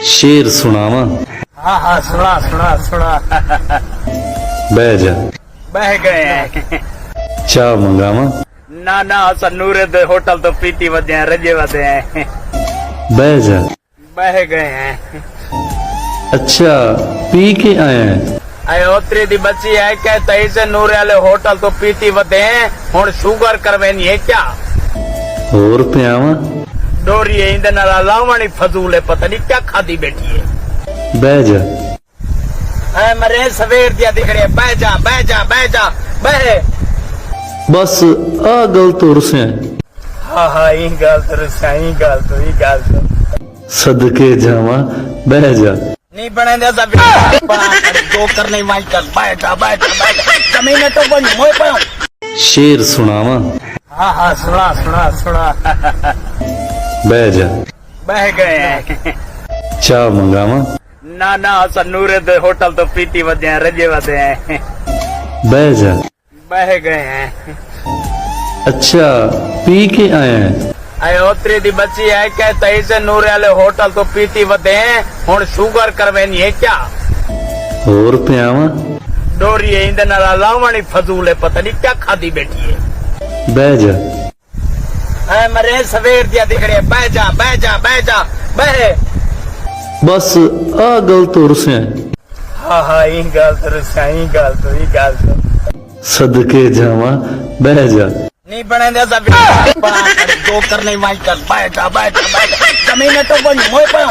शेर सुनावा। हाँ हाँ सुना सुना सुना। बह जा। बह गए हैं। चाह मंगावा। ना ना असां नूरे दे होटल तो पीती वधे हैं, रजे वधे हैं। बह जा। बह गए हैं। अच्छा पी के आए हैं। अरे ओतरी दी बच्ची है क्या तई से नूरे वाले होटल तो पीती वधे हैं, हुण शुगर करवेनी है क्या? और पियावा। डोरी है इंदे नाल लावणी फजूल है, पता नहीं क्या खादी बैठी है। बह जा। अरे मरे सवेर दिया दिख रही है। बह जा बह जा बह जा बह। बस आ गल तो रुसे। हाँ हाँ ई गल तो रुसा, ई गल तो सदके जावा। बह जा। नहीं बने दे सब बना कर जो करने वाई कर। बैठ जा बैठ जा बैठ जा। जमीन तो बन मोए पायो। शेर सुनावा। हाँ हाँ सुना सुना सुना। बह जा। बह गए हैं। चाह मंगावा। ना ना असां नूरे दे होटल तो पीती वधे हैं, रजे वधे हैं। बह जा। बह गए हैं। अच्छा पी के आए हैं। अरे ओतरी दी बच्ची है क्या तई से नूरे वाले होटल तो पीती वधे हैं, हुण शुगर करवेनी है क्या? और पियावा। डोरी है इंदे नाल लावणी फजूल है, पता नहीं क्या खादी बैठी है। बह जा। अरे मरे सवेर दिया दिख रही है। बह जा बह जा बह जा बह। बस आ गल तो रुसे। हाँ हाँ ई गल तो रुसा, ई गल तो सदके जावा। बह जा। नहीं बने दे सब बना कर जो करने वाई कर। बैठ जा बैठ जा बैठ जा। जमीन तो बन मोए पायो।